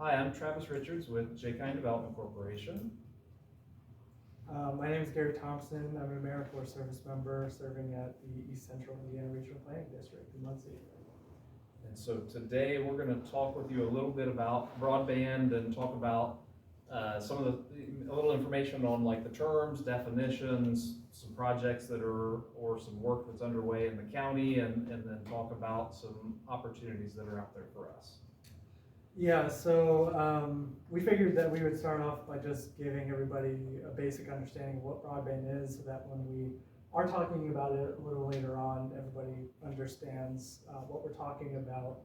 Hi, I'm Travis Richards with J-Kind Development Corporation. My name is Gary Thompson. I'm an AmeriCorps service member serving at the East Central Indiana Regional Planning District in Muncie. And so today we're going to talk with you a little bit about broadband and talk about a little information on like the terms, definitions, some projects that are, or some work that's underway in the county, and then talk about some opportunities that are out there for us. Yeah, so we figured that we would start off by just giving everybody a basic understanding of what broadband is, so that when we are talking about it a little later on, everybody understands what we're talking about,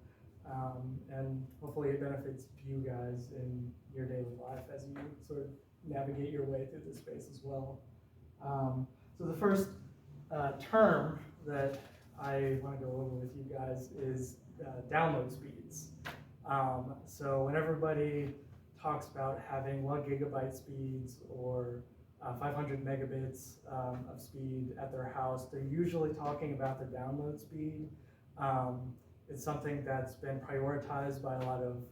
and hopefully it benefits you guys in your daily life as you sort of navigate your way through this space as well. So the first term that I want to go over with you guys is download speeds. So when everybody talks about having 1 gigabyte speeds or 500 megabits of speed at their house, they're usually talking about the download speed. It's something that's been prioritized by a lot of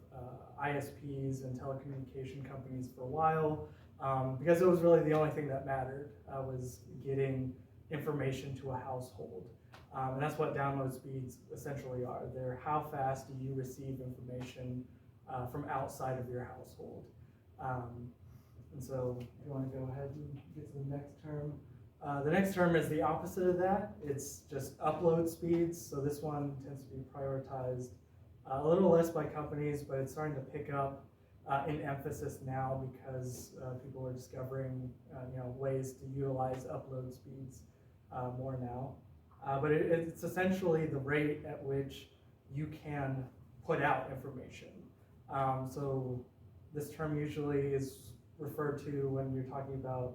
ISPs and telecommunication companies for a while, because it was really the only thing that mattered, was getting information to a household. And that's what download speeds essentially are. They're how fast do you receive information from outside of your household. And so if you want to go ahead and get to the next term. The next term is the opposite of that. It's just upload speeds. So this one tends to be prioritized a little less by companies, but it's starting to pick up in emphasis now because people are discovering ways to utilize upload speeds more now. But it's essentially the rate at which you can put out information. So this term usually is referred to when you're talking about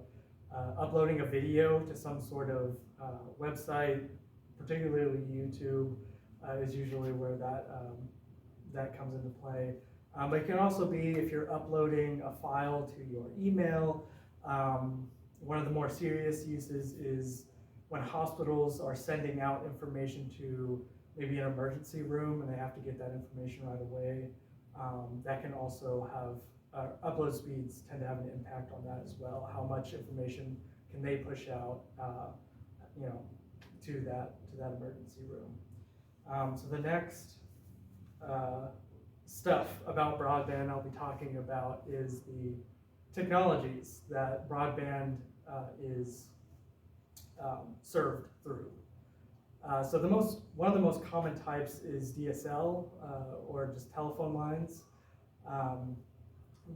uploading a video to some sort of website, particularly YouTube is usually where that comes into play. But it can also be if you're uploading a file to your email. One of the more serious uses is when hospitals are sending out information to maybe an emergency room and they have to get that information right away. That can also have, upload speeds tend to have an impact on that as well. How much information can they push out to that emergency room. So the next stuff about broadband I'll be talking about is the technologies that broadband is served through. So one of the most common types is DSL or just telephone lines.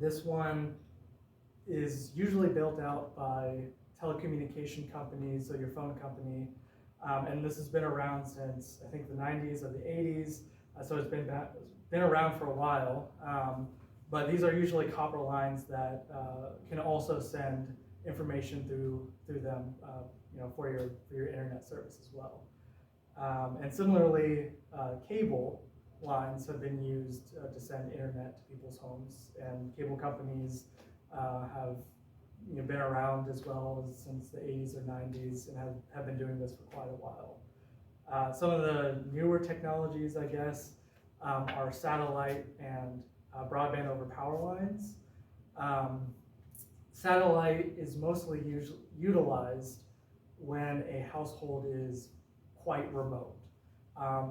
This one is usually built out by telecommunication companies, so your phone company, and this has been around since I think the 90s or the 80s. So it's been around for a while. But these are usually copper lines that can also send information through them, for your internet service as well. And similarly, cable lines have been used to send internet to people's homes, and cable companies have been around as well since the 80s or 90s and have been doing this for quite a while. Some of the newer technologies, I guess, are satellite and broadband over power lines. Satellite is mostly utilized when a household is quite remote.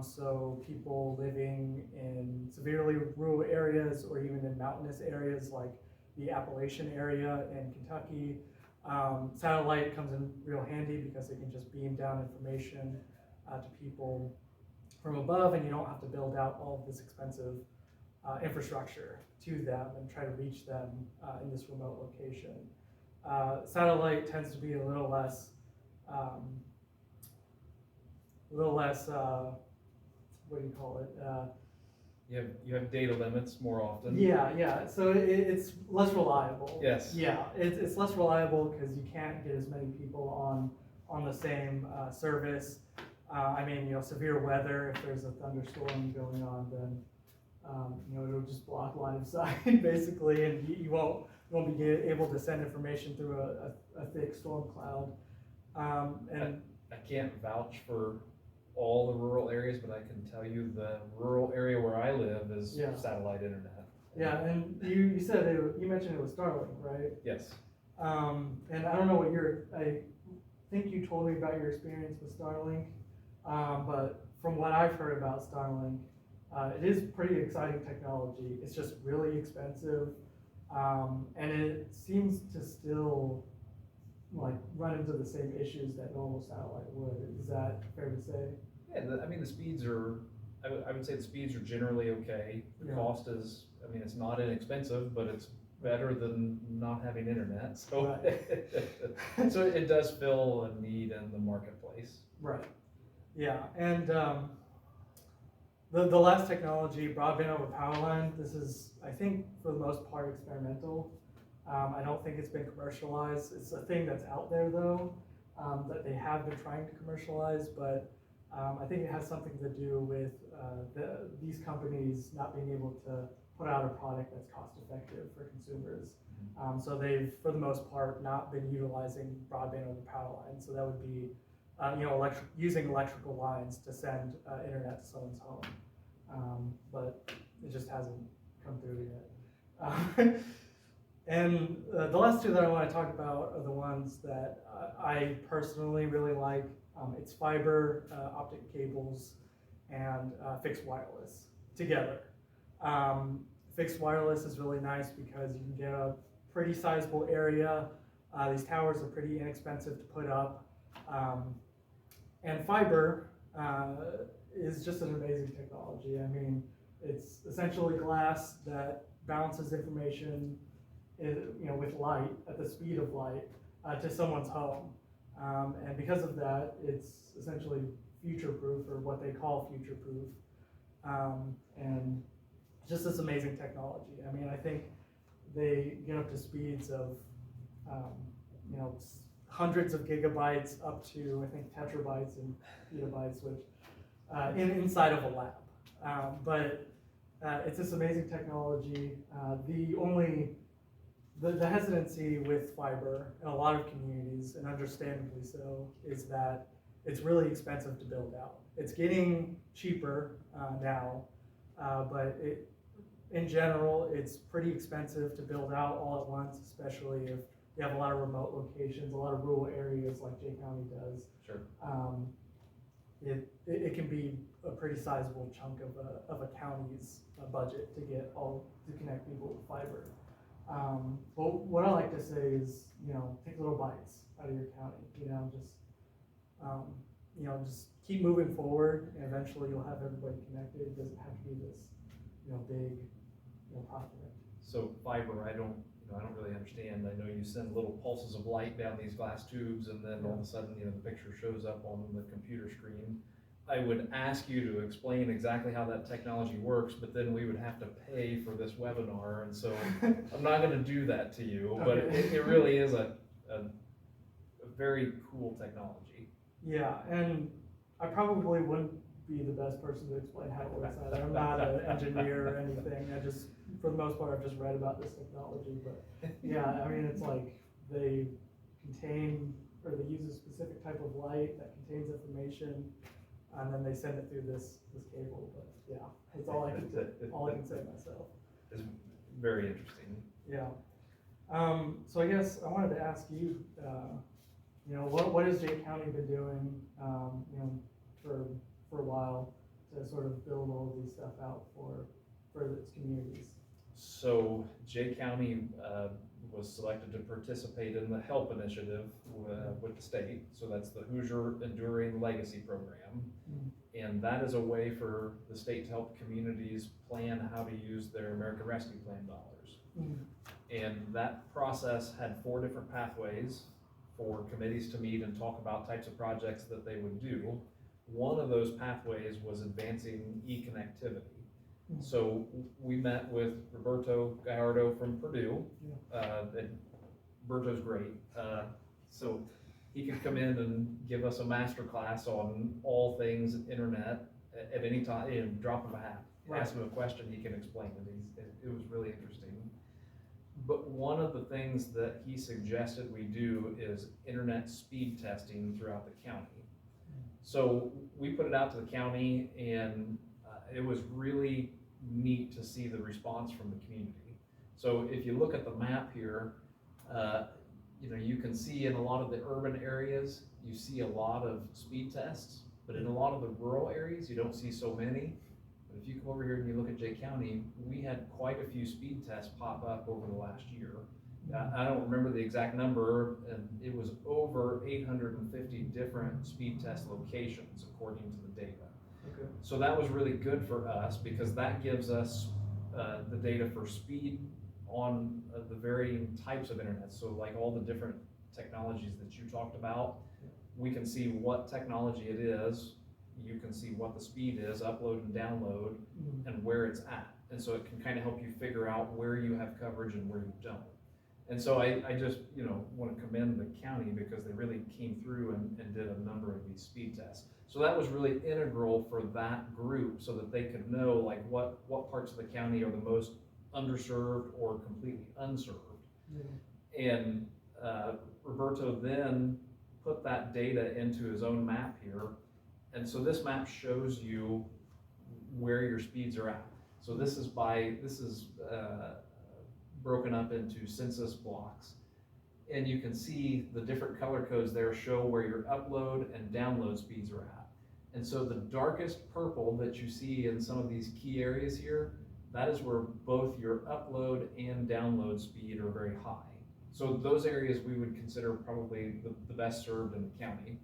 So people living in severely rural areas or even in mountainous areas like the Appalachian area in Kentucky, satellite comes in real handy because it can just beam down information to people from above, and you don't have to build out all of this expensive infrastructure to them and try to reach them in this remote location. Satellite tends to be a little less, what do you call it? You have data limits more often. Yeah. So it's less reliable. Yes. Yeah, it's less reliable because you can't get as many people on the same service. Severe weather, if there's a thunderstorm going on, then it'll just block line of sight basically, and you won't be able to send information through a thick storm cloud. And I can't vouch for all the rural areas, but I can tell you the rural area where I live is satellite internet. Yeah, and you said you mentioned it was Starlink, right? Yes. And I don't know I think you told me about your experience with Starlink, but from what I've heard about Starlink, it is pretty exciting technology. It's just really expensive, and it seems to still like run into the same issues that normal satellite would. Is that fair to say? Yeah, I mean, the speeds are, I would say the speeds are generally okay. The Yeah. cost is, I mean, it's not inexpensive, but it's better than not having internet, so. Right. So it does fill a need in the marketplace. Right. Yeah, and the last technology, broadband over power line, this is, I think, for the most part, experimental. I don't think it's been commercialized. It's a thing that's out there though, that they have been trying to commercialize, but I think it has something to do with these companies not being able to put out a product that's cost effective for consumers. So they've, for the most part, not been utilizing broadband over power line. So that would be, using electrical lines to send internet to someone's home. But it just hasn't come through yet. And the last two that I want to talk about are the ones that I personally really like. It's fiber, optic cables, and fixed wireless together. Fixed wireless is really nice because you can get a pretty sizable area. These towers are pretty inexpensive to put up. And fiber is just an amazing technology. I mean, it's essentially glass that bounces information with light, at the speed of light, to someone's home. And because of that, it's essentially future-proof, or what they call future-proof. And just this amazing technology. I mean, I think they get up to speeds of, hundreds of gigabytes up to, I think, tetrabytes and petabytes, which inside of a lab. But it's this amazing technology. The hesitancy with fiber in a lot of communities, and understandably so, is that it's really expensive to build out. It's getting cheaper now, but in general, it's pretty expensive to build out all at once, especially if you have a lot of remote locations, a lot of rural areas like Jay County does. Sure. It can be a pretty sizable chunk of a county's budget to connect people with fiber. But what I like to say is, take little bites out of your county, just keep moving forward, and eventually you'll have everybody connected. It doesn't have to be this, big, project. So fiber, I don't really understand. I know you send little pulses of light down these glass tubes, and then all of a sudden, the picture shows up on the computer screen. I would ask you to explain exactly how that technology works, but then we would have to pay for this webinar, and so I'm not going to do that to you. But it really is a very cool technology. Yeah, and I probably wouldn't be the best person to explain how it works either. I'm not an engineer or anything. For the most part, I've just read about this technology. But yeah, I mean, it's like they use a specific type of light that contains information, and then they send it through this cable. But yeah, that's all I can say myself. It's very interesting. Yeah. So I guess I wanted to ask you, what has Jay County been doing, for a while to sort of build all of these stuff out for its communities? So Jay County was selected to participate in the HELP initiative with the state. So that's the Hoosier Enduring Legacy Program. And that is a way for the state to help communities plan how to use their American Rescue Plan dollars. And that process had 4 different pathways for committees to meet and talk about types of projects that they would do. One of those pathways was advancing e-connectivity. So we met with Roberto Gallardo from Purdue, and Roberto's great. So he could come in and give us a master class on all things internet at any time, drop of a hat. Right. Ask him a question, he can explain it. It was really interesting. But one of the things that he suggested we do is internet speed testing throughout the county. So we put it out to the county, and it was really neat to see the response from the community. So if you look at the map here, you can see in a lot of the urban areas, you see a lot of speed tests, but in a lot of the rural areas, you don't see so many. But if you come over here and you look at Jay County, we had quite a few speed tests pop up over the last year. I don't remember the exact number, and it was over 850 different speed test locations according to the data. Okay. So that was really good for us because that gives us the data for speed on the varying types of internet. So like all the different technologies that you talked about, we can see what technology it is. You can see what the speed is, upload and download, and where it's at. And so it can kind of help you figure out where you have coverage and where you don't. And so I just, want to commend the county because they really came through and did a number of these speed tests. So that was really integral for that group so that they could know like what parts of the county are the most underserved or completely unserved. And Roberto then put that data into his own map here. And so this map shows you where your speeds are at. So this is broken up into census blocks. And you can see the different color codes there show where your upload and download speeds are at. And so the darkest purple that you see in some of these key areas here, that is where both your upload and download speed are very high. So those areas we would consider probably the best served in the county.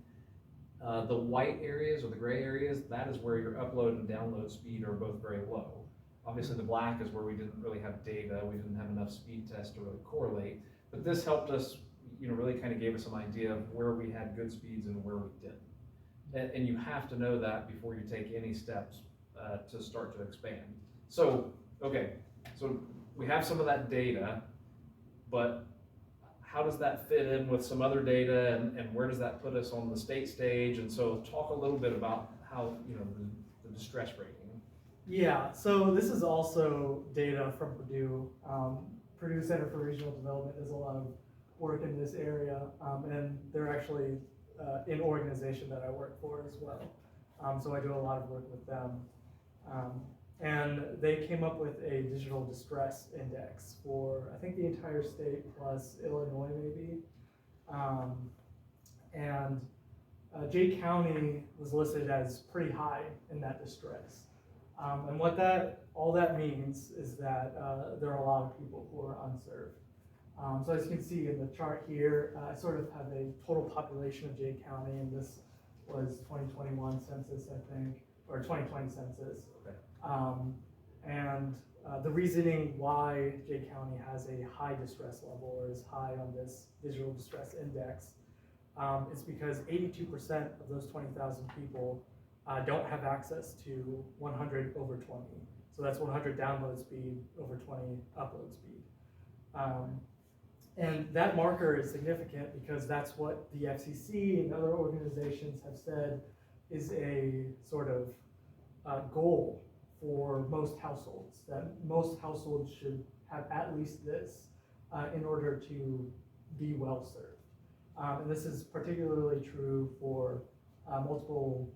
The white areas or the gray areas, that is where your upload and download speed are both very low. Obviously the black is where we didn't really have data, we didn't have enough speed tests to really correlate, but this helped us, really kind of gave us some idea of where we had good speeds and where we didn't. And you have to know that before you take any steps to start to expand. So, okay, so we have some of that data, but how does that fit in with some other data and where does that put us on the state stage? And so talk a little bit about how, the distress rating. Yeah, so this is also data from Purdue. Purdue Center for Regional Development does a lot of work in this area, and they're actually an organization that I work for as well. So I do a lot of work with them. And they came up with a digital distress index for, I think, the entire state plus Illinois maybe. Jay County was listed as pretty high in that distress. And what all that means is that there are a lot of people who are unserved. So as you can see in the chart here, I sort of have a total population of Jay County, and this was 2021 census, I think, or 2020 census. Okay. The reasoning why Jay County has a high distress level or is high on this digital distress index is because 82% of those 20,000 people don't have access to 100 over 20. So that's 100 download speed over 20 upload speed. And that marker is significant because that's what the FCC and other organizations have said is a sort of goal for most households, that most households should have at least this in order to be well served. And this is particularly true for multiple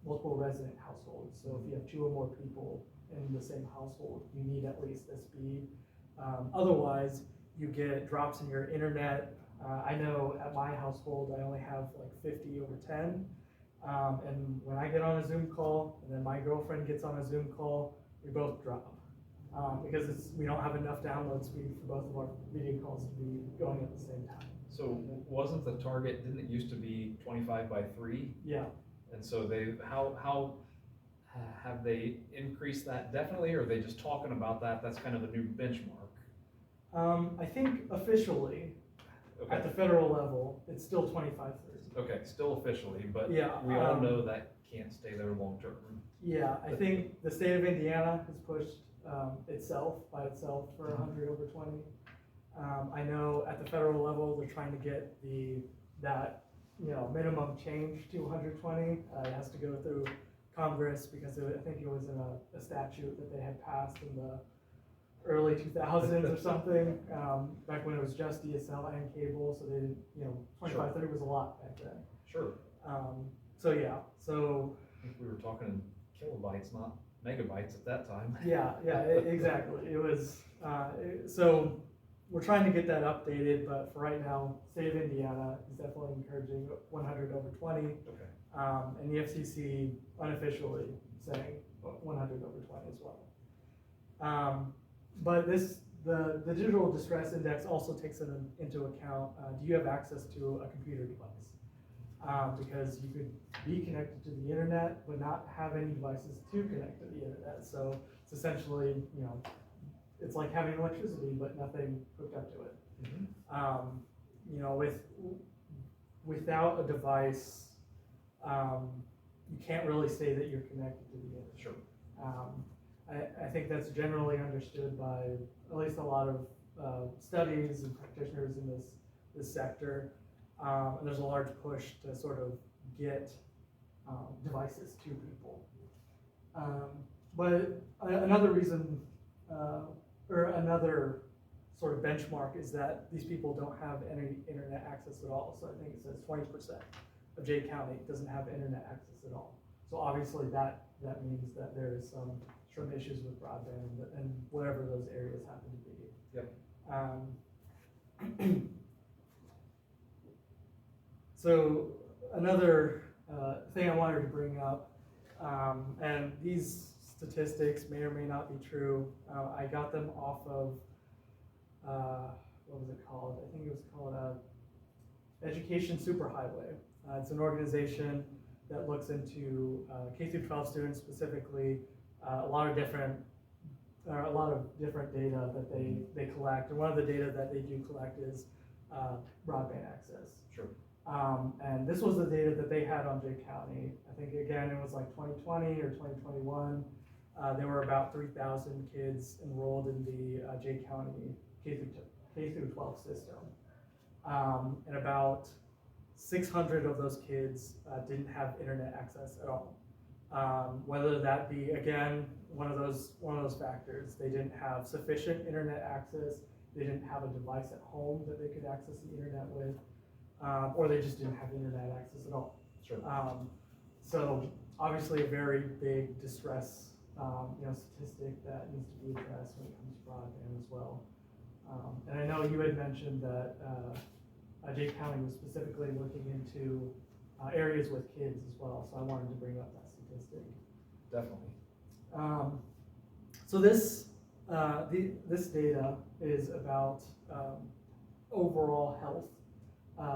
resident households. So if you have 2 or more people in the same household, you need at least this speed. Otherwise, you get drops in your internet. I know at my household, I only have like 50 over 10. And when I get on a Zoom call, and then my girlfriend gets on a Zoom call, we both drop. Because we don't have enough download speed for both of our video calls to be going at the same time. So wasn't the target, didn't it used to be 25 by 3? Yeah. And so how have they increased that definitely, or are they just talking about that? That's kind of the new benchmark. I think officially, Okay. at the federal level, it's still 25/30. Okay, still officially, but Yeah, we all know that can't stay there long term. Yeah, I think the state of Indiana has pushed itself for 100 over 20. I know at the federal level, they're trying to get that minimum change to 120. It has to go through Congress because I think it was in a statute that they had passed in the early 2000s or something, back when it was just DSL and cable, so they, 25/30 was a lot back then. Sure. So yeah, so I think we were talking in kilobytes, not megabytes at that time. Yeah, exactly. It was, so we're trying to get that updated, but for right now, state of Indiana is definitely encouraging 100 over 20. Okay. And the FCC unofficially saying 100 over 20 as well. But the digital distress index also takes into account, do you have access to a computer device? Because you could be connected to the internet, but not have any devices to connect to the internet. So it's essentially, it's like having electricity, but nothing hooked up to it. Mm-hmm. Without a device, you can't really say that you're connected to the internet. Sure. I think that's generally understood by at least a lot of studies and practitioners in this sector. And there's a large push to sort of get devices to people. But another reason, or another sort of benchmark is that these people don't have any internet access at all. So I think it says 20% of Jay County doesn't have internet access at all. So obviously that means that there is some issues with broadband and whatever those areas happen to be. Yep. So another thing I wanted to bring up, and these statistics may or may not be true. I got them off of, what was it called? I think it was called Education Superhighway. It's an organization that looks into K-12 students specifically, a lot of different data that they collect. And one of the data that they do collect is broadband access. Sure. And this was the data that they had on Jay County. I think again it was like 2020 or 2021. There were about 3,000 kids enrolled in the Jay County K-12 system, and about 600 of those kids didn't have internet access at all. Whether that be again one of those factors, they didn't have sufficient internet access, they didn't have a device at home that they could access the internet with, or they just didn't have internet access at all. Sure. So obviously a very big distress, statistic that needs to be addressed when it comes to broadband as well. And I know you had mentioned that Jay County was specifically looking into areas with kids as well, so I wanted to bring up that statistic. Definitely. So this data is about overall health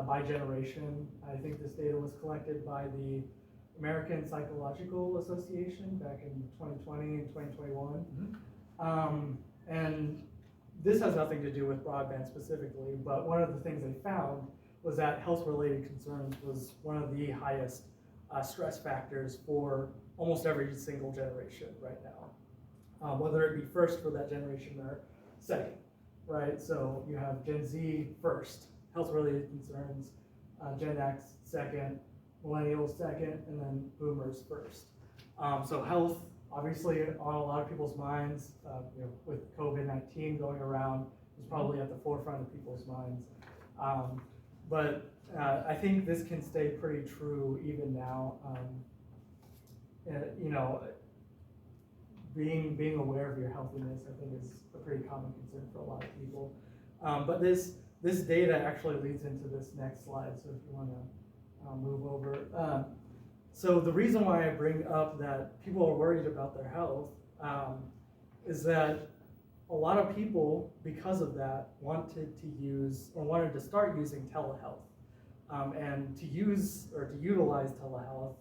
by generation. I think this data was collected by the American Psychological Association back in 2020 and 2021. Mm-hmm. And this has nothing to do with broadband specifically, but one of the things they found was that health-related concerns was one of the highest stress factors for almost every single generation right now. Whether it be first for that generation or second, right? So you have Gen Z first, health-related concerns, Gen X second, millennials second, and then boomers first. So health, obviously on a lot of people's minds, with COVID-19 going around, is probably at the forefront of people's minds. But I think this can stay pretty true even now. Being aware of your healthiness, I think, is a pretty common concern for a lot of people. But this data actually leads into this next slide. So if you want to move over. So the reason why I bring up that people are worried about their health is that a lot of people, because of that, wanted to start using telehealth. And to utilize telehealth,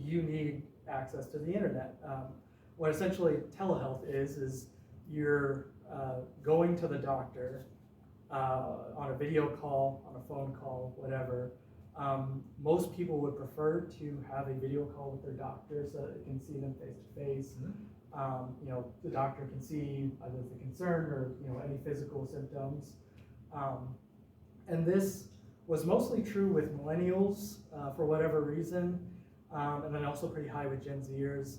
you need access to the internet. What essentially telehealth is you're going to the doctor on a video call, on a phone call, whatever. Most people would prefer to have a video call with their doctor so that they can see them face to face. The doctor can see either the concern or any physical symptoms. And this was mostly true with millennials for whatever reason, and then also pretty high with Gen Zers,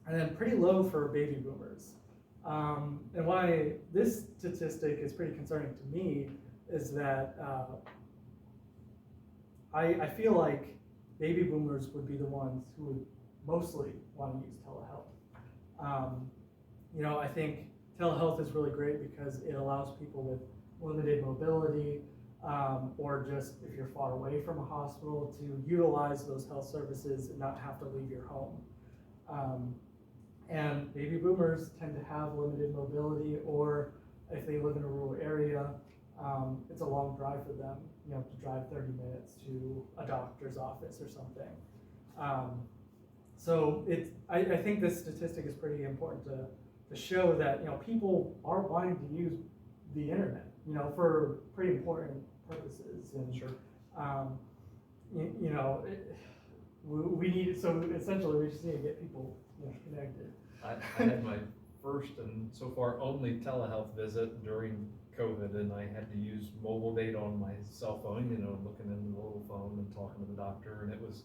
and then pretty low for baby boomers. And why this statistic is pretty concerning to me is that I feel like baby boomers would be the ones who would mostly want to use telehealth. I think telehealth is really great because it allows people with limited mobility, or just if you're far away from a hospital, to utilize those health services and not have to leave your home. And baby boomers tend to have limited mobility, or if they live in a rural area, it's a long drive for them, to drive 30 minutes to a doctor's office or something. So I think this statistic is pretty important to show that, people are wanting to use the internet, for pretty important purposes. And Sure. We need, so essentially we just need to get people connected. I had my first and so far only telehealth visit during COVID, and I had to use mobile data on my cell phone, looking into the little phone and talking to the doctor, and it was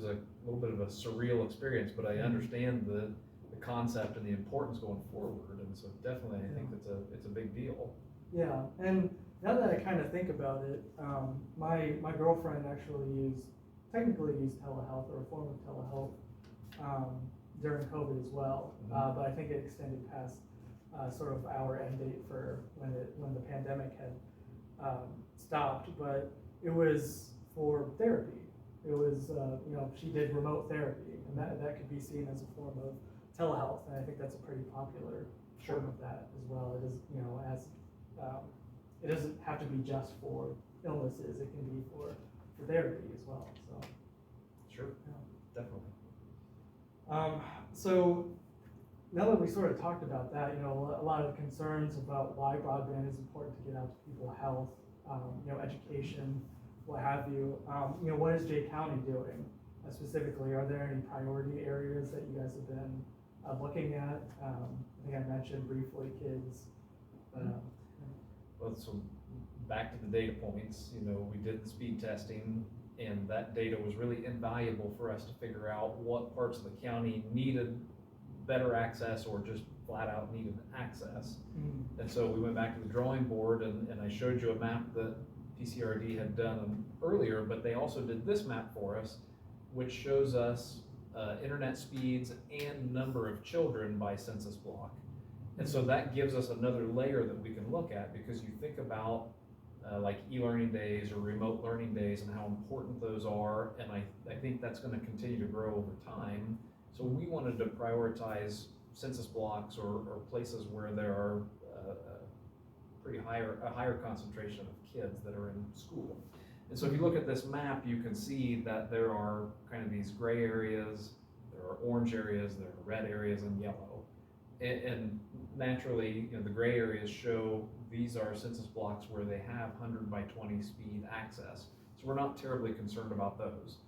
a little bit of a surreal experience, but I understand the concept and the importance going forward, and so definitely I think it's a big deal. Yeah, and now that I kind of think about it, my girlfriend actually technically used telehealth, or a form of telehealth, during COVID as well. Mm-hmm. But I think it extended past sort of our end date for when the pandemic had stopped. But it was for therapy. It was she did remote therapy, and that could be seen as a form of telehealth, and I think that's a pretty popular form of that as well. It is it doesn't have to be just for illnesses; it can be for therapy as well. So Sure, definitely. So now that we sort of talked about that, a lot of concerns about why broadband is important to get out to people's health, education, what have you. What is Jay County doing specifically? Are there any priority areas that you guys have been looking at? I think I mentioned briefly kids. Well, so back to the data points, we did the speed testing, and that data was really invaluable for us to figure out what parts of the county needed better access or just flat out needed access. Mm-hmm. And so we went back to the drawing board, and I showed you a map that PCRD had done earlier, but they also did this map for us, which shows us internet speeds and number of children by census block. And so that gives us another layer that we can look at, because you think about like e-learning days or remote learning days and how important those are, and I think that's going to continue to grow over time. So we wanted to prioritize census blocks or places where there are a higher concentration of kids that are in school. And so if you look at this map, you can see that there are kind of these gray areas, there are orange areas, there are red areas, and yellow. And naturally, the gray areas show these are census blocks where they have 100 by 20 speed access. So we're not terribly concerned about those.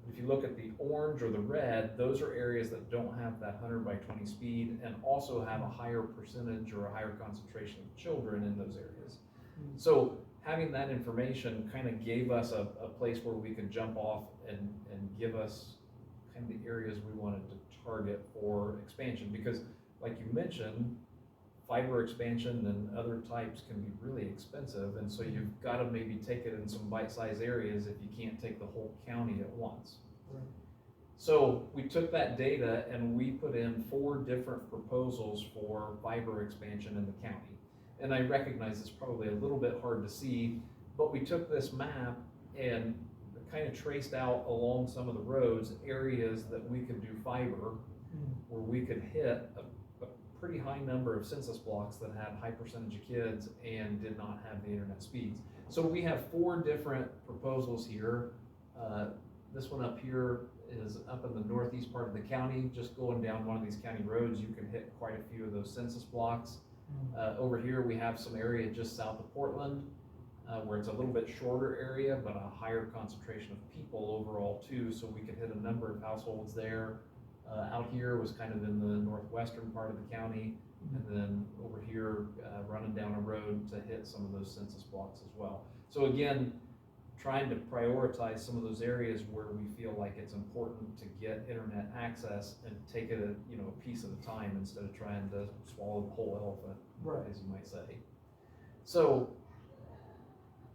If you look at the orange or the red, those are areas that don't have that 100 by 20 speed and also have a higher percentage or a higher concentration of children in those areas. Mm-hmm. So having that information kind of gave us a place where we could jump off and give us kind of the areas we wanted to target for expansion, because like you mentioned, fiber expansion and other types can be really expensive, and so you've got to maybe take it in some bite-sized areas if you can't take the whole county at once. Right. So we took that data and we put in 4 different proposals for fiber expansion in the county. And I recognize it's probably a little bit hard to see, but we took this map and kind of traced out along some of the roads areas that we could do fiber, where we could hit a pretty high number of census blocks that had high percentage of kids and did not have the internet speeds. So we have 4 different proposals here. This one up here is up in the northeast part of the county. Just going down one of these county roads, you can hit quite a few of those census blocks. Over here we have some area just south of Portland, where it's a little bit shorter area, but a higher concentration of people overall too, so we could hit a number of households there. Out here was kind of in the northwestern part of the county, and then over here running down a road to hit some of those census blocks as well. So again, trying to prioritize some of those areas where we feel like it's important to get internet access and take it a piece at a time instead of trying to swallow the whole elephant, Right. as you might say. So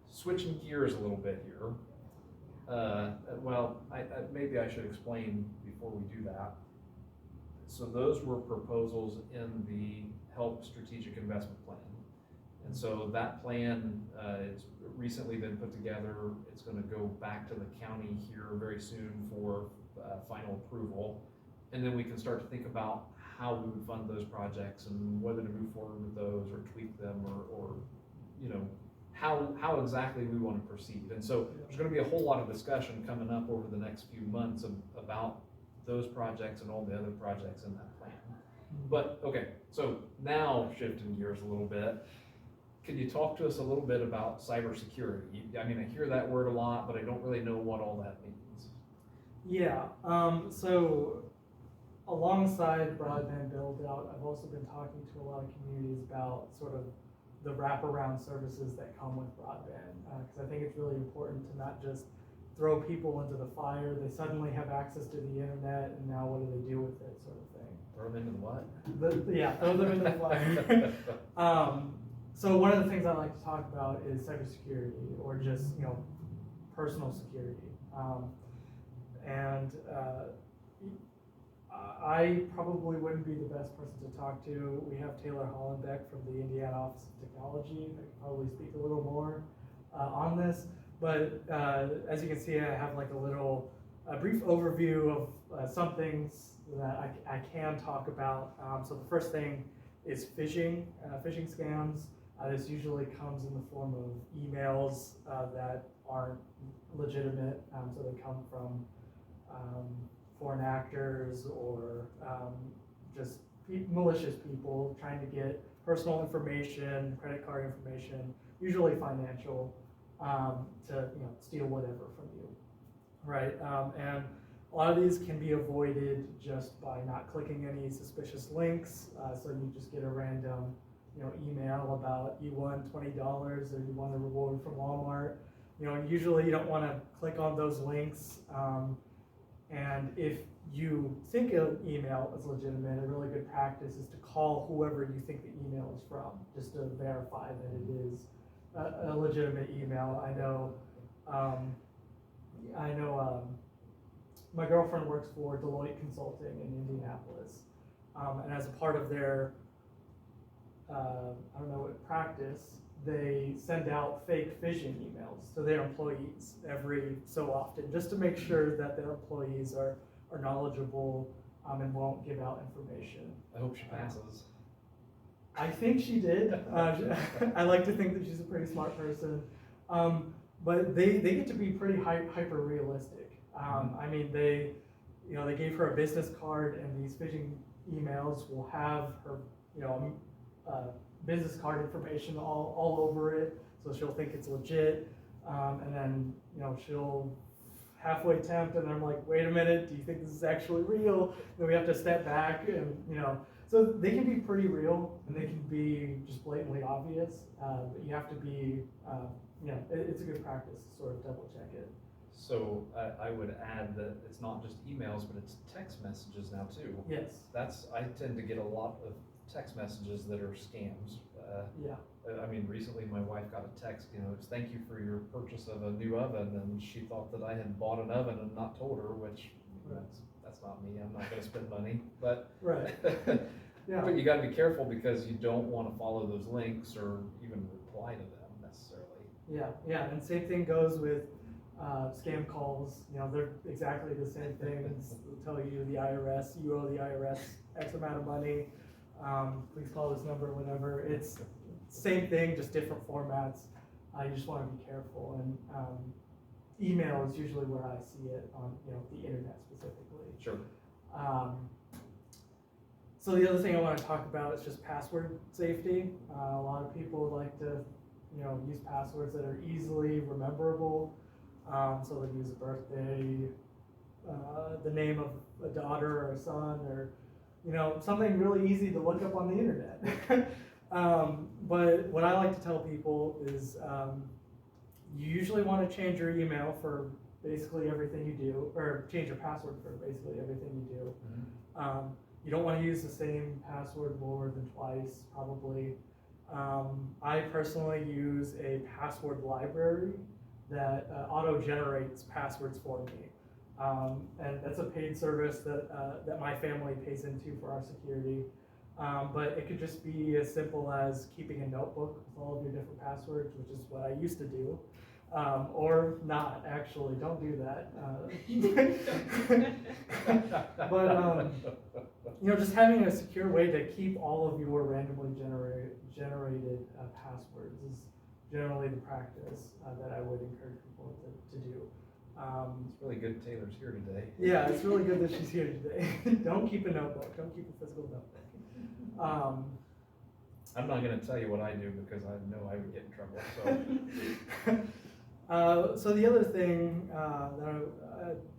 switching gears a little bit here, Well, maybe I should explain before we do that. So those were proposals in the HELP Strategic Investment Plan. And so that plan, it's recently been put together. It's gonna go back to the county here very soon for final approval. And then we can start to think about how we would fund those projects and whether to move forward with those or tweak them or you know, how exactly we want to proceed. And so there's going to be a whole lot of discussion coming up over the next few months about those projects and all the other projects in that plan. But, okay, so now shifting gears a little bit, can you talk to us a little bit about cybersecurity? I mean, I hear that word a lot, but I don't really know what all that means. Yeah, so alongside broadband build out, I've also been talking to a lot of communities about sort of the wraparound services that come with broadband, because I think it's really important to not just throw people into the fire. They suddenly have access to the internet, and now what do they do with it, sort of thing. Throw them into the what? Yeah, throw them into the fire. So one of the things I like to talk about is cybersecurity, or just, you know, personal security. I probably wouldn't be the best person to talk to. We have Taylor Hollenbeck from the Indiana Office of Technology that could probably speak a little more on this. But as you can see, I have like a brief overview of some things that I can talk about. So the first thing is phishing scams. This usually comes in the form of emails that aren't legitimate, so they come from foreign actors or just malicious people trying to get personal information, credit card information, usually financial, to steal whatever from you, right? And a lot of these can be avoided just by not clicking any suspicious links. So you just get a random email about you won $20 or you won a reward from Walmart. Usually you don't want to click on those links. And if you think an email is legitimate, a really good practice is to call whoever you think the email is from, just to verify that it is a legitimate email. I know my girlfriend works for Deloitte Consulting in Indianapolis, and as a part of their practice, they send out fake phishing emails to their employees every so often, just to make sure that their employees are knowledgeable and won't give out information. I hope she passes. I think she did. I like to think that she's a pretty smart person, but they get to be pretty hyper realistic. I mean, they gave her a business card, and these phishing emails will have her business card information all over it, so she'll think it's legit, and then she'll halfway tempt, and I'm like, wait a minute, do you think this is actually real? Then we have to step back, and so they can be pretty real, and they can be just blatantly obvious, but you have to be, it's a good practice to sort of double check it. So I would add that it's not just emails, but it's text messages now too. Yes. I tend to get a lot of text messages that are scams. Yeah. I mean, recently my wife got a text, it's thank you for your purchase of a new oven, and she thought that I had bought an oven and not told her, which that's not me. I'm not going to spend money, but right. Yeah. But you got to be careful because you don't want to follow those links or even reply to them necessarily. Yeah, and same thing goes with scam calls. They're exactly the same thing. They'll tell you the IRS, you owe the IRS X amount of money. Please call this number whenever. It's same thing, just different formats. You just want to be careful. And email is usually where I see it on the internet specifically. Sure. So the other thing I want to talk about is just password safety. A lot of people like to use passwords that are easily rememberable. So they use a birthday, the name of a daughter or a son, or something really easy to look up on the internet. But what I like to tell people is you usually want to change your email for basically everything you do, or change your password for basically everything you do. Mm-hmm. You don't want to use the same password more than twice, probably. I personally use a password library that auto-generates passwords for me. And that's a paid service that my family pays into for our security. But it could just be as simple as keeping a notebook with all of your different passwords, which is what I used to do. Or not, actually, don't do that. But, just having a secure way to keep all of your randomly generated passwords is generally the practice that I would encourage people to do. It's really good Taylor's here today. Yeah, it's really good that she's here today. Don't keep a notebook. Don't keep a physical notebook. I'm not going to tell you what I do because I know I would get in trouble. So the other thing that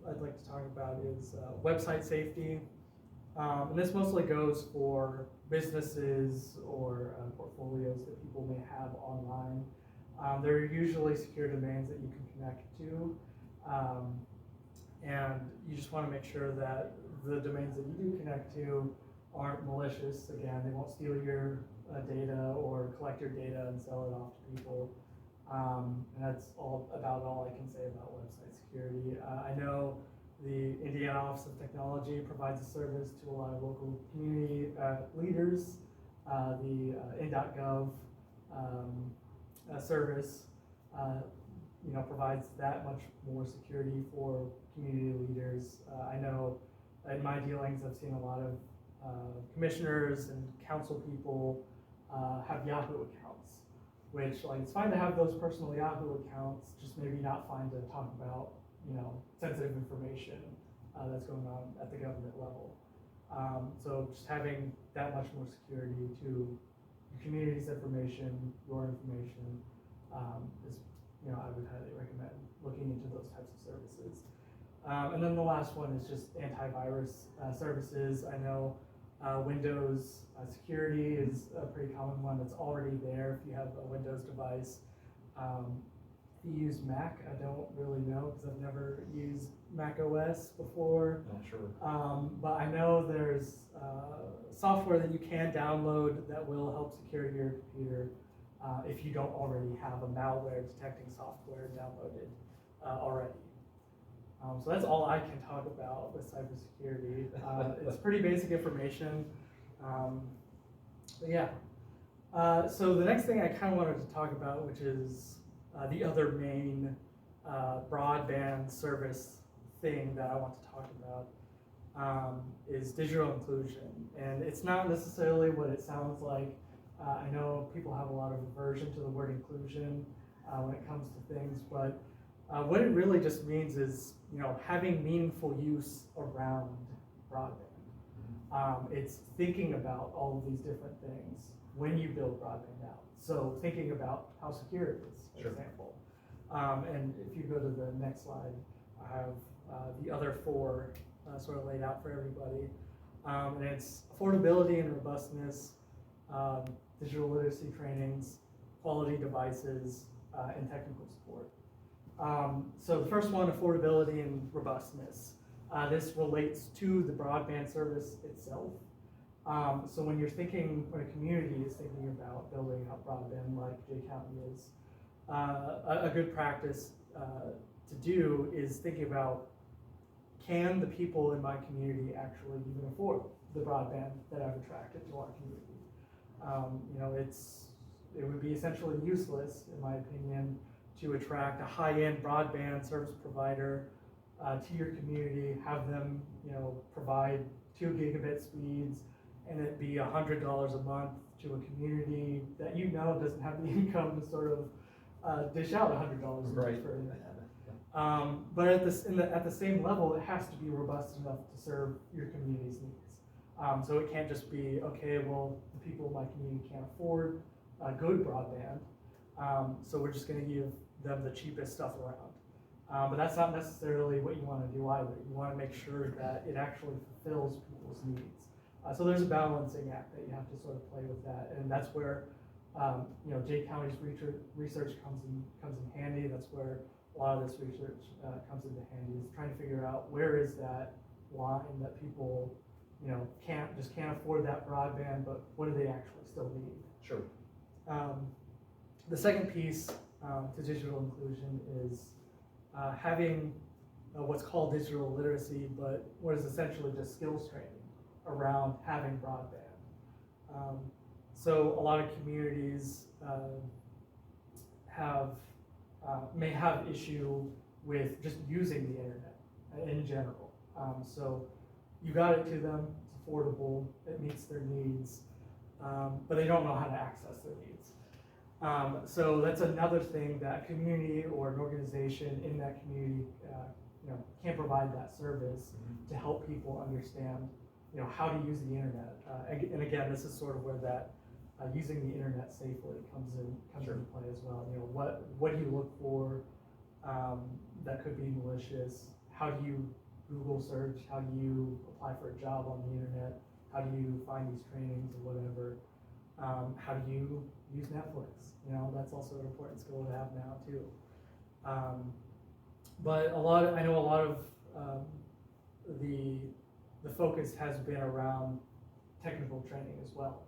I'd like to talk about is website safety. And this mostly goes for businesses or portfolios that people may have online. There are usually secure domains that you can connect to. And you just want to make sure that the domains that you do connect to aren't malicious. Again, they won't steal your data or collect your data and sell it off to people. And that's about all I can say about website security. I know the Indiana Office of Technology provides a service to a lot of local community leaders. The in.gov service provides that much more security for community leaders. I know in my dealings I've seen a lot of commissioners and council people have Yahoo accounts, which it's fine to have those personal Yahoo accounts, just maybe not fine to talk about sensitive information that's going on at the government level. So just having that much more security to your community's information, your information, is I would highly recommend looking into those types of services. And then the last one is just antivirus services. I know Windows security is a pretty common one that's already there if you have a Windows device. If you use Mac, I don't really know because I've never used Mac OS before. Not sure. But I know there's software that you can download that will help secure your computer if you don't already have a malware detecting software downloaded already. So that's all I can talk about with cybersecurity. It's pretty basic information. But yeah. So the next thing I kind of wanted to talk about, which is the other main broadband service thing that I want to talk about, is digital inclusion. And it's not necessarily what it sounds like. I know people have a lot of aversion to the word inclusion when it comes to things, but what it really just means is, having meaningful use around broadband. It's thinking about all of these different things when you build broadband out. So thinking about how secure it is, for example. And if you go to the next slide, I have the other four sort of laid out for everybody. And it's affordability and robustness, digital literacy trainings, quality devices, and technical support. So the first one, affordability and robustness. This relates to the broadband service itself. So when a community is thinking about building out broadband like Jay County is, a good practice to do is thinking about, can the people in my community actually even afford the broadband that I've attracted to our community? It would be essentially useless, in my opinion, to attract a high-end broadband service provider to your community, have them, provide 2 gigabit speeds, and it'd be $100 a month to a community that doesn't have the income to sort of dish out $100 a month for internet. But at the same level, it has to be robust enough to serve your community's needs. So it can't just be, okay, well, the people in my community can't afford good broadband, so we're just going to give them the cheapest stuff around. But that's not necessarily what you want to do either. You want to make sure that it actually fulfills people's needs. So there's a balancing act that you have to sort of play with that, and that's where Jay County's research comes in handy. That's where a lot of this research comes into handy, is trying to figure out where is that line that people can't afford that broadband, but what do they actually still need? Sure. The second piece to digital inclusion is having what's called digital literacy, but what is essentially just skills training around having broadband. So a lot of communities may have issue with just using the internet in general. So you got it to them, it's affordable, it meets their needs, but they don't know how to access their needs. So that's another thing that community or an organization in that community can provide that service to help people understand how to use the internet. And again, this is sort of where that using the internet safely comes Sure. into play as well. What do you look for that could be malicious? How do you Google search? How do you apply for a job on the internet? How do you find these trainings or whatever? How do you use Netflix? That's also an important skill to have now too. But I know a lot of the focus has been around technical training as well.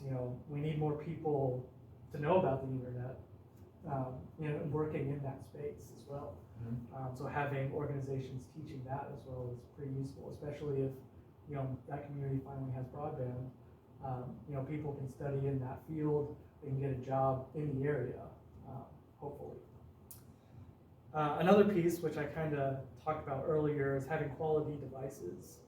So we need more people to know about the internet, working in that space as well. So having organizations teaching that as well is pretty useful, especially if that community finally has broadband. People can study in that field, they can get a job in the area, hopefully. Another piece, which I kind of talked about earlier, is having quality devices.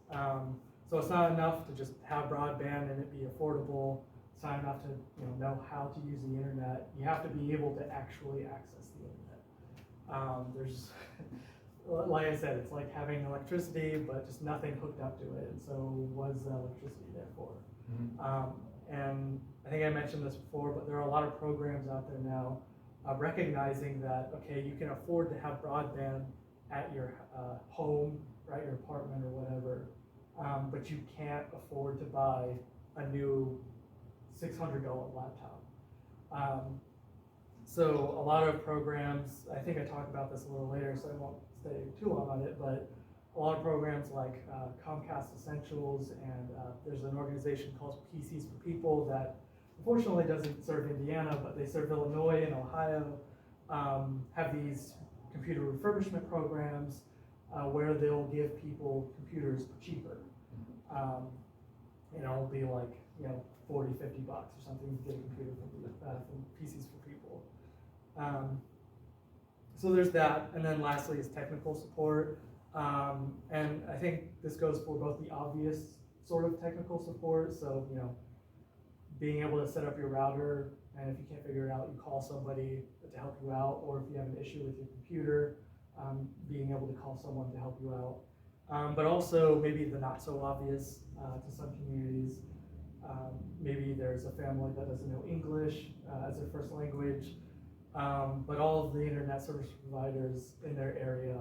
So it's not enough to just have broadband and it be affordable. It's not enough to know how to use the internet. You have to be able to actually access the internet. There's, like I said, it's like having electricity, but just nothing hooked up to it. And so what is the electricity there for? And I think I mentioned this before, but there are a lot of programs out there now recognizing that, okay, you can afford to have broadband at your home, right, your apartment or whatever, but you can't afford to buy a new $600 laptop. So a lot of programs, I think I talked about this a little later, so I won't stay too long on it, but a lot of programs like Comcast Essentials, and there's an organization called PCs for People that unfortunately doesn't serve Indiana, but they serve Illinois and Ohio, have these computer refurbishment programs where they'll give people computers for cheaper. It'll be like, $40, $50 or something to get a computer from PCs for People. So there's that, and then lastly is technical support. And I think this goes for both the obvious sort of technical support, so being able to set up your router, and if you can't figure it out, you call somebody to help you out, or if you have an issue with your computer, being able to call someone to help you out. But also maybe the not so obvious to some communities. Maybe there's a family that doesn't know English as their first language, but all of the internet service providers in their area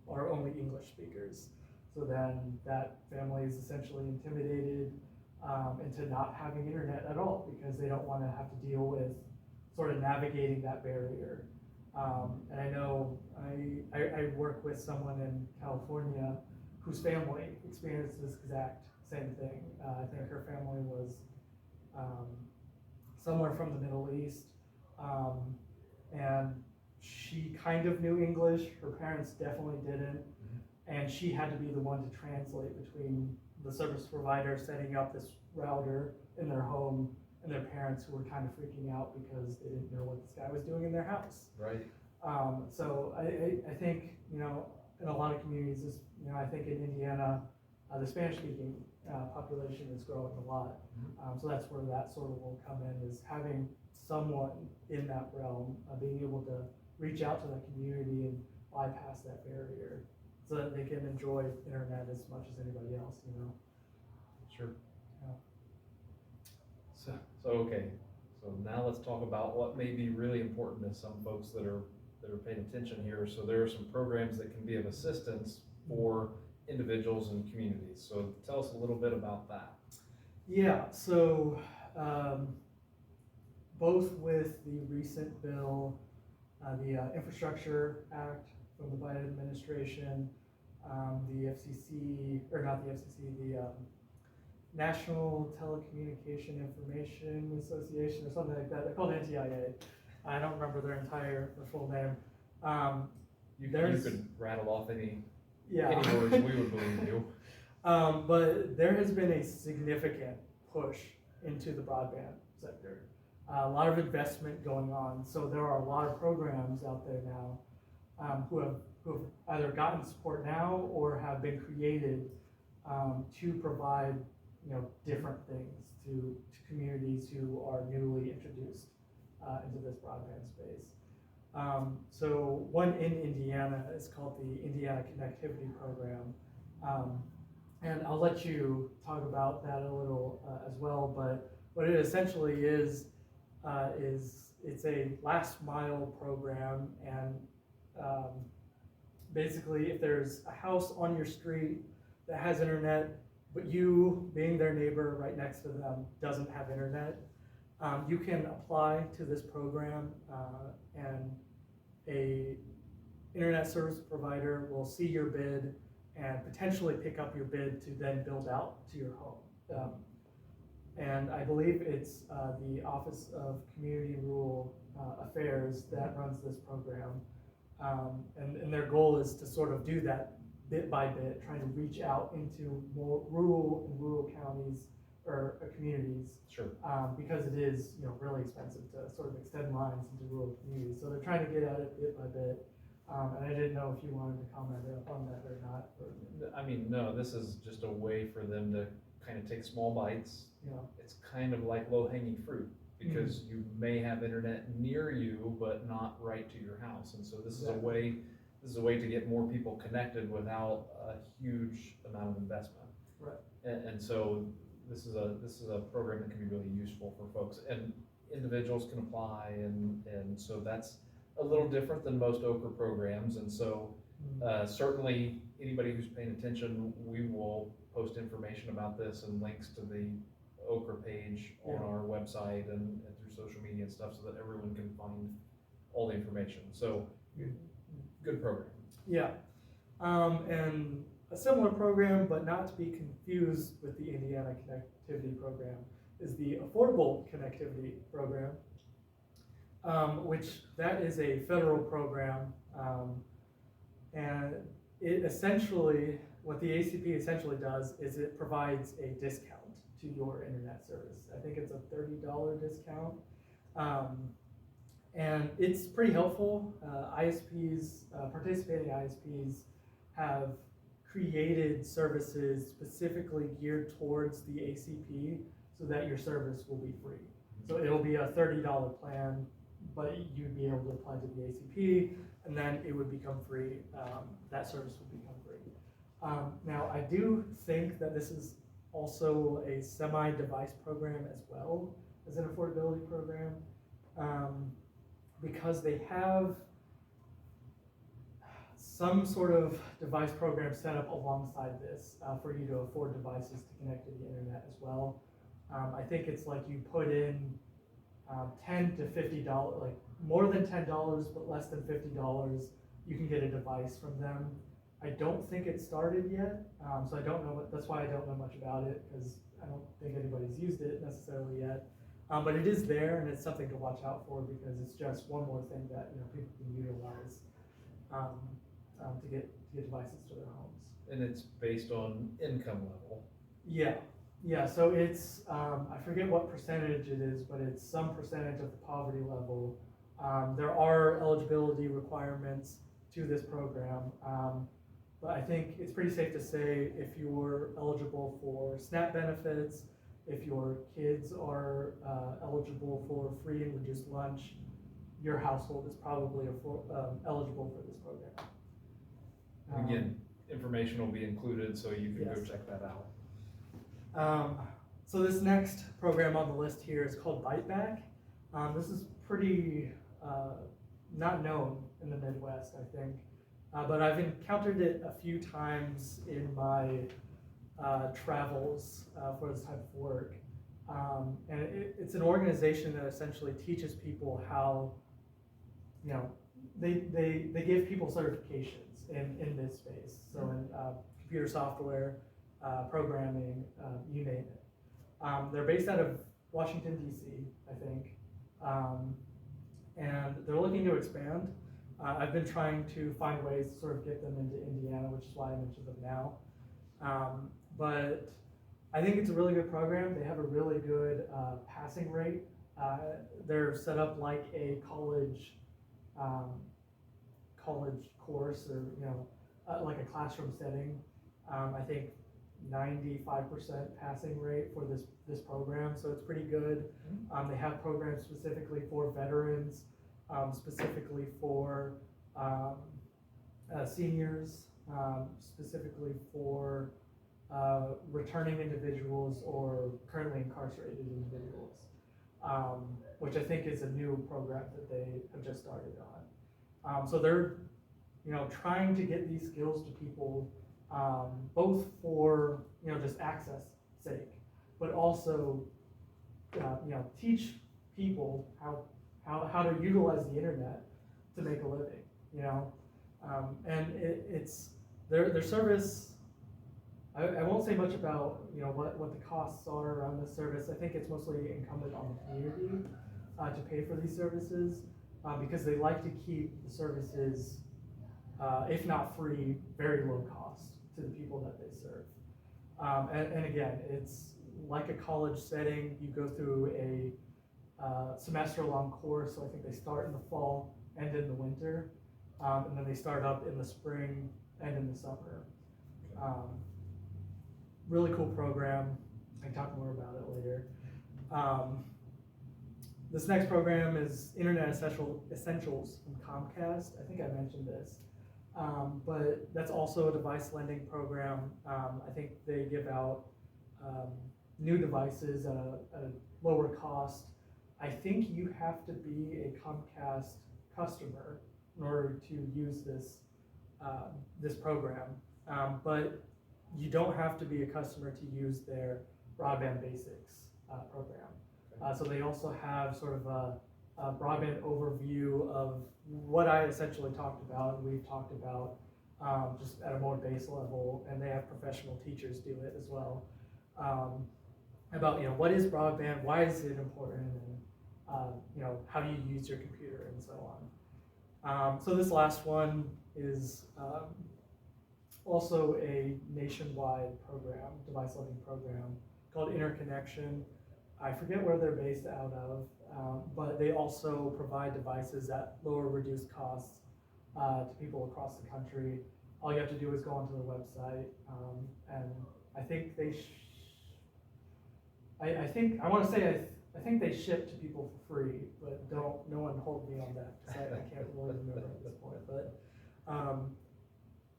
are only English speakers. So then that family is essentially intimidated into not having internet at all because they don't want to have to deal with sort of navigating that barrier. And I know I work with someone in California whose family experienced this exact same thing. I think her family was somewhere from the Middle East, and she kind of knew English. Her parents definitely didn't, and she had to be the one to translate between the service provider setting up this router in their home and their parents who were kind of freaking out because they didn't know what this guy was doing in their house. Right. So I think, in a lot of communities, I think in Indiana, the Spanish-speaking population is growing a lot. So that's where that sort of will come in, is having someone in that realm, being able to reach out to that community and bypass that barrier so that they can enjoy internet as much as anybody else, Sure. Yeah. So okay. So now let's talk about what may be really important to some folks that are paying attention here. So there are some programs that can be of assistance for individuals and communities. So tell us a little bit about that. Yeah, so both with the recent bill, the Infrastructure Act from the Biden administration, the FCC, or not the FCC, the National Telecommunication Information Association or something like that, they're called NTIA. I don't remember their full name. You There's- could rattle off any Yeah. words, we would believe you. But there has been a significant push into the broadband sector. A lot of investment going on. So there are a lot of programs out there now who have either gotten support now or have been created to provide different things to communities who are newly introduced into this broadband space. So one in Indiana is called the Indiana Connectivity Program. And I'll let you talk about that a little as well, but what it essentially is it's a last mile program, and basically if there's a house on your street that has internet, but you, being their neighbor right next to them, doesn't have internet, you can apply to this program, and a internet service provider will see your bid and potentially pick up your bid to then build out to your home. And I believe it's the Office of Community Rural Affairs that runs this program. And their goal is to sort of do that bit by bit, trying to reach out into more rural counties or communities. Sure. Because it is really expensive to sort of extend lines into rural communities. So they're trying to get at it bit by bit. And I didn't know if you wanted to comment on that or not. I mean, no, this is just a way for them to kind of take small bites. It's kind of like low-hanging fruit, because you may have internet near you, but not right to your house. And so this is a way to get more people connected without a huge amount of investment. Right. And so this is a program that can be really useful for folks, and individuals can apply, and so that's a little different than most Ochre programs. And so certainly anybody who's paying attention, we will post information about this and links to the Ochre page on our website and through social media and stuff, so that everyone can find all the information. So good program. Yeah. And a similar program, but not to be confused with the Indiana Connectivity Program, is the Affordable Connectivity Program, which that is a federal program. And it essentially, what the ACP essentially does is it provides a discount to your internet service. I think it's a $30 discount. And it's pretty helpful. ISPs, participating ISPs have created services specifically geared towards the ACP so that your service will be free. So it'll be a $30 plan, but you'd be able to apply to the ACP, and then it would become free. That service would become free. Now, I do think that this is also a semi-device program as well as an affordability program, because they have some sort of device program set up alongside this for you to afford devices to connect to the internet as well. I think it's like you put in $10 to $50, like more than $10 but less than $50, you can get a device from them. I don't think it started yet, so I don't know. That's why I don't know much about it, because I don't think anybody's used it necessarily yet. But it is there, and it's something to watch out for, because it's just one more thing that people can utilize to get devices to their homes. And it's based on income level. Yeah. So it's I forget what percentage it is, but it's some percentage of the poverty level. There are eligibility requirements to this program, but I think it's pretty safe to say if you're eligible for SNAP benefits, if your kids are eligible for free and reduced lunch, your household is probably eligible for this program. Again, information will be included, so you can go check that out. So this next program on the list here is called Bite Back. This is pretty not known in the Midwest, I think, but I've encountered it a few times in my travels for this type of work. And it's an organization that essentially teaches people how, they give people certifications in this space. So in computer software, programming, you name it. They're based out of Washington, D.C., I think. and they're looking to expand. I've been trying to find ways to sort of get them into Indiana, which is why I mentioned them now. But I think it's a really good program. They have a really good passing rate. They're set up like a college course, or like a classroom setting. I think 95% passing rate for this program, so it's pretty good. They have programs specifically for veterans, specifically for seniors, specifically for returning individuals or currently incarcerated individuals, which I think is a new program that they have just started on. So they're trying to get these skills to people, both for just access sake, but also teach people how to utilize the internet to make a living. And it's their service. I won't say much about what the costs are around this service. I think it's mostly incumbent on the community to pay for these services, because they like to keep the services, if not free, very low cost to the people that they serve. And again, it's like a college setting. You go through a semester-long course, so I think they start in the fall, end in the winter, and then they start up in the spring and in the summer. Really cool program. I can talk more about it later. This next program is Internet Essentials from Comcast. I think I mentioned this. But that's also a device lending program. I think they give out new devices at a lower cost. I think you have to be a Comcast customer in order to use this program. But you don't have to be a customer to use their Broadband Basics program. So they also have sort of a broadband overview of what I essentially talked about, and we've talked about just at a more base level, and they have professional teachers do it as well, about what is broadband, why is it important, and how do you use your computer, and so on. So this last one is also a nationwide program, device lending program called Interconnection. I forget where they're based out of, but they also provide devices at lower reduced costs to people across the country. All you have to do is go onto the website, and I think they I think they ship to people for free, but no one hold me on that, because I can't really remember at this point. But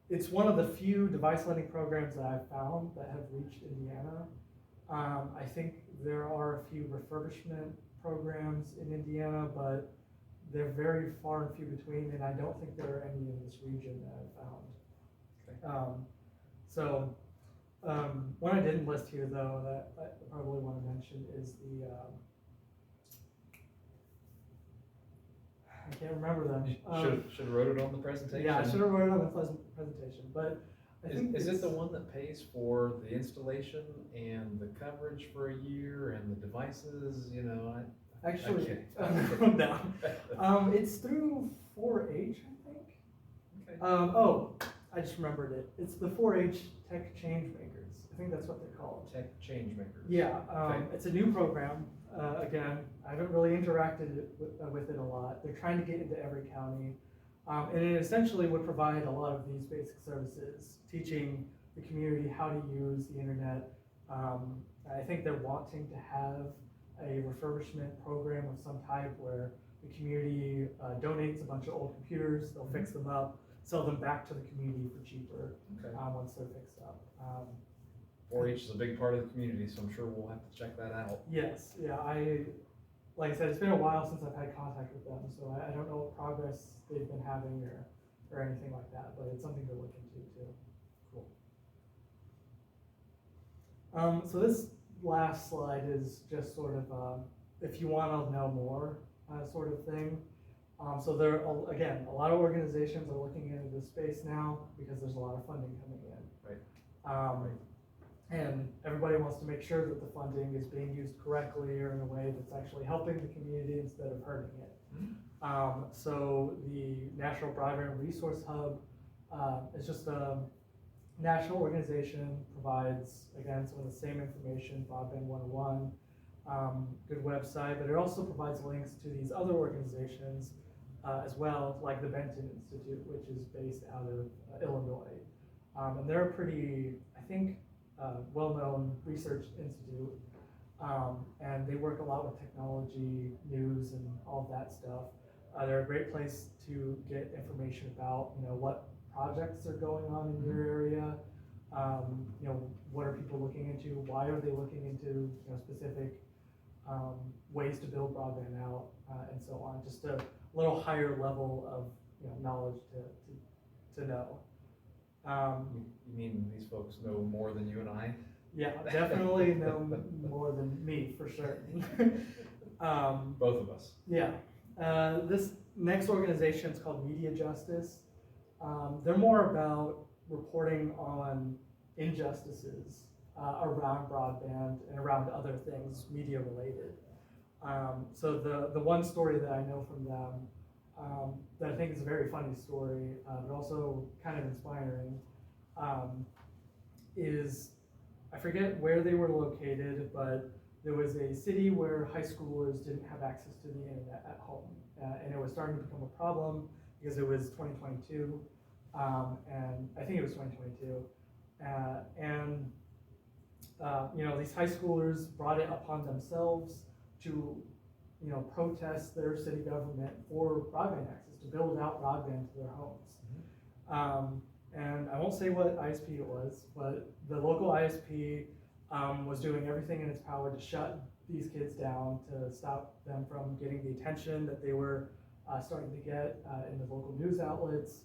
it's one of the few device lending programs that I've found that have reached Indiana. I think there are a few refurbishment programs in Indiana, but they're very far and few between, and I don't think there are any in this region that I've found. Okay. One I didn't list here, though, that I probably want to mention is the I can't remember them. Should have wrote it on the presentation. Yeah, I should have wrote it on the presentation, but I think is it the one that pays for the installation and the coverage for a year and the devices? Actually, okay. No. It's through 4-H, I think. Okay. I just remembered it. It's the 4-H Tech Change Makers. I think that's what they're called. Tech Change Makers. Yeah. Okay. It's a new program. Again, I haven't really interacted with it a lot. They're trying to get into every county. And it essentially would provide a lot of these basic services, teaching the community how to use the internet. I think they're wanting to have a refurbishment program of some type where the community donates a bunch of old computers, they'll fix them up, sell them back to the community for cheaper once they're fixed up. 4-H is a big part of the community, so I'm sure we'll have to check that out. Yes, yeah, like I said, it's been a while since I've had contact with them, so I don't know what progress they've been having or anything like that, but it's something to look into too. Cool. So this last slide is just sort of, if you want to know more sort of thing. So there are, again, a lot of organizations are looking into this space now because there's a lot of funding coming in. Right. And everybody wants to make sure that the funding is being used correctly or in a way that's actually helping the community instead of hurting it. So the National Broadband Resource Hub is just a national organization, provides, again, some of the same information, Broadband 101, good website, but it also provides links to these other organizations as well, like the Benton Institute, which is based out of Illinois. And they're a pretty, I think, well-known research institute, and they work a lot with technology, news, and all of that stuff. They're a great place to get information about, what projects are going on in your area. What are people looking into? Why are they looking into, specific ways to build broadband out, and so on. Just a little higher level of, knowledge to know. You mean these folks know more than you and I? Yeah, definitely know more than me, for sure. Both of us. Yeah. This next organization is called Media Justice. They're more about reporting on injustices around broadband and around other things media related. So the one story that I know from them that I think is a very funny story, but also kind of inspiring, is, I forget where they were located, but there was a city where high schoolers didn't have access to the internet at home, and it was starting to become a problem because it was 2022, and I think it was 2022, these high schoolers brought it upon themselves to, protest their city government for broadband access, to build out broadband to their homes. And I won't say what ISP it was, but the local ISP was doing everything in its power to shut these kids down, to stop them from getting the attention that they were starting to get in the local news outlets.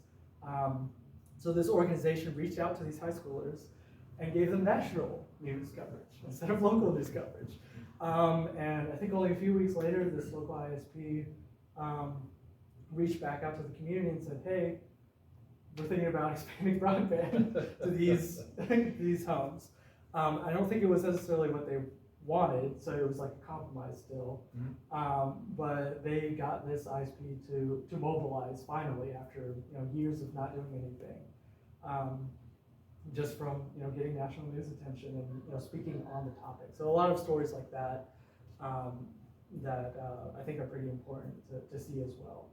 So this organization reached out to these high schoolers and gave them national news coverage instead of local news coverage. And I think only a few weeks later, this local ISP reached back out to the community and said, hey, we're thinking about expanding broadband to these homes. I don't think it was necessarily what they wanted, so it was like a compromise still. But they got this ISP to mobilize finally after years of not doing anything, just from getting national news attention and speaking on the topic. So a lot of stories like that that I think are pretty important to see as well.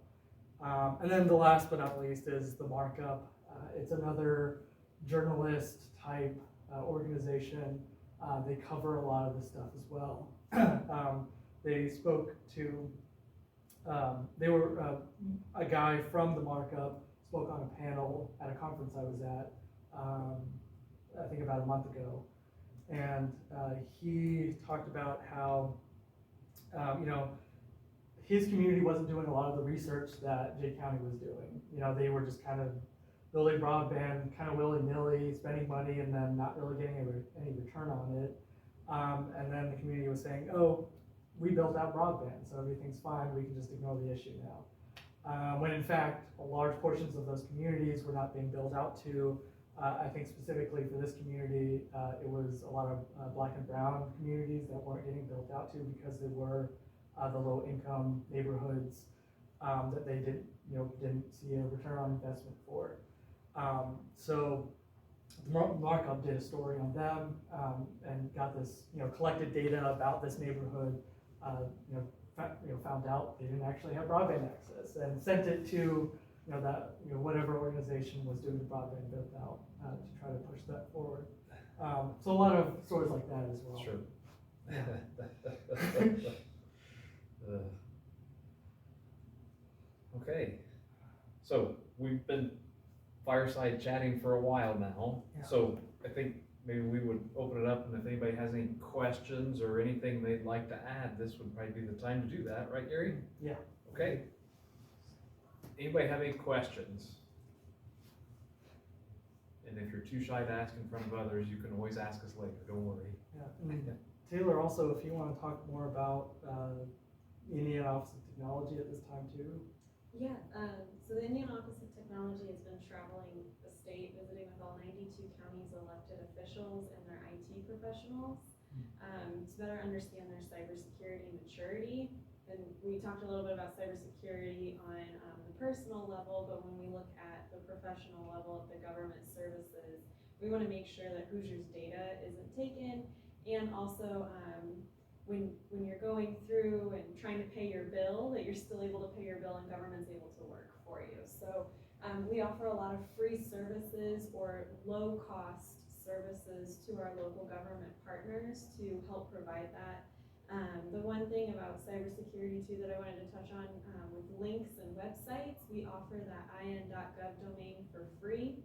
And then the last but not least is the Markup. It's another journalist type organization. They cover a lot of this stuff as well. They spoke to, a guy from the Markup spoke on a panel at a conference I was at, I think about a month ago. And he talked about how, his community wasn't doing a lot of the research that Jay County was doing. They were just kind of building broadband kind of willy-nilly, spending money and then not really getting any return on it. And then the community was saying, oh, we built out broadband, so everything's fine, we can just ignore the issue now. When in fact, large portions of those communities were not being built out to. I think specifically for this community, it was a lot of black and brown communities that weren't getting built out to because they were the low-income neighborhoods that they didn't see a return on investment for. So the Markup did a story on them and got this, collected data about this neighborhood. Found out they didn't actually have broadband access and sent it to whatever organization was doing the broadband build out to try to push that forward. So a lot of stories like that as well. Sure. Yeah. Okay, so we've been Fireside chatting for a while now. Yeah. So I think maybe we would open it up, and if anybody has any questions or anything they'd like to add, this would probably be the time to do that, right, Gary? Yeah. Okay. Anybody have any questions? And if you're too shy to ask in front of others, you can always ask us later, don't worry. Yeah. And Taylor, also, if you want to talk more about Indiana Office of Technology at this time too. Yeah, so the Indiana Office of Technology has been traveling the state, visiting with all 92 counties' elected officials and their IT professionals to better understand their cybersecurity maturity and we talked a little bit about cybersecurity on the personal level, but when we look at the professional level of the government services, we want to make sure that Hoosier's data isn't taken, and also when you're going through and trying to pay your bill, that you're still able to pay your bill and government's able to work for you. So we offer a lot of free services or low-cost services to our local government partners to help provide that. The one thing about cybersecurity too that I wanted to touch on with links and websites, we offer that in.gov domain for free.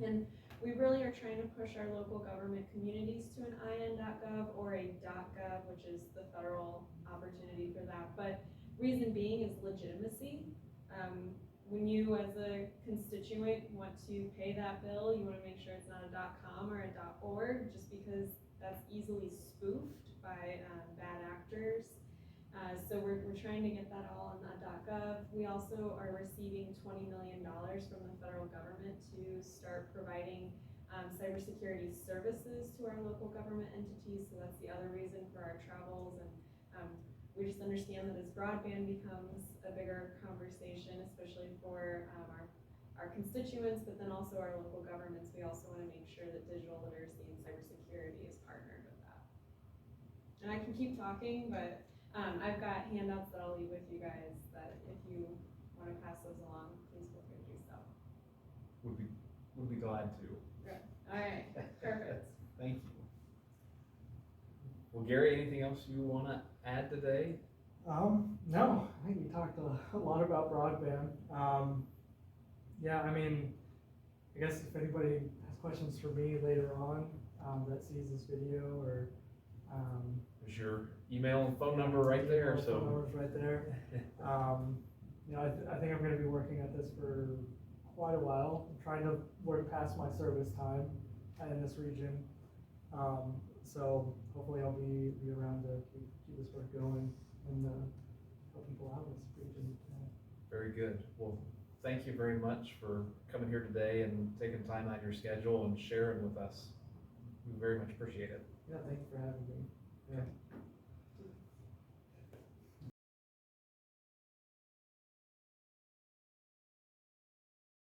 And we really are trying to push our local government communities to an in.gov or a .gov, which is the federal opportunity for that. But reason being is legitimacy. When you as a constituent want to pay that bill, you want to make sure it's not a .com or a .org, just because that's easily spoofed by bad actors. So we're trying to get that all on the .gov. We also are receiving $20 million from the federal government to start providing cybersecurity services to our local government entities. So that's the other reason for our travels. And we just understand that as broadband becomes a bigger conversation, especially for our constituents, but then also our local governments, we also want to make sure that digital literacy and cybersecurity is partnered with that. And I can keep talking, but I've got handouts that I'll leave with you guys that if you want to pass those along, please feel free to do so. Would be glad to. Good. All right, perfect. Thank you. Well, Gary, anything else you want to add today? No, I think we talked a lot about broadband. Yeah, I mean, I guess if anybody has questions for me later on that sees this video, or There's your email and phone number right there. phone number's right there. You know, I think I'm going to be working at this for quite a while. I'm trying to work past my service time in this region. So hopefully I'll be around to keep this work going and help people out in this region. Very good. Well, thank you very much for coming here today and taking time out of your schedule and sharing with us. We very much appreciate it. Yeah, thank you for having me. Yeah.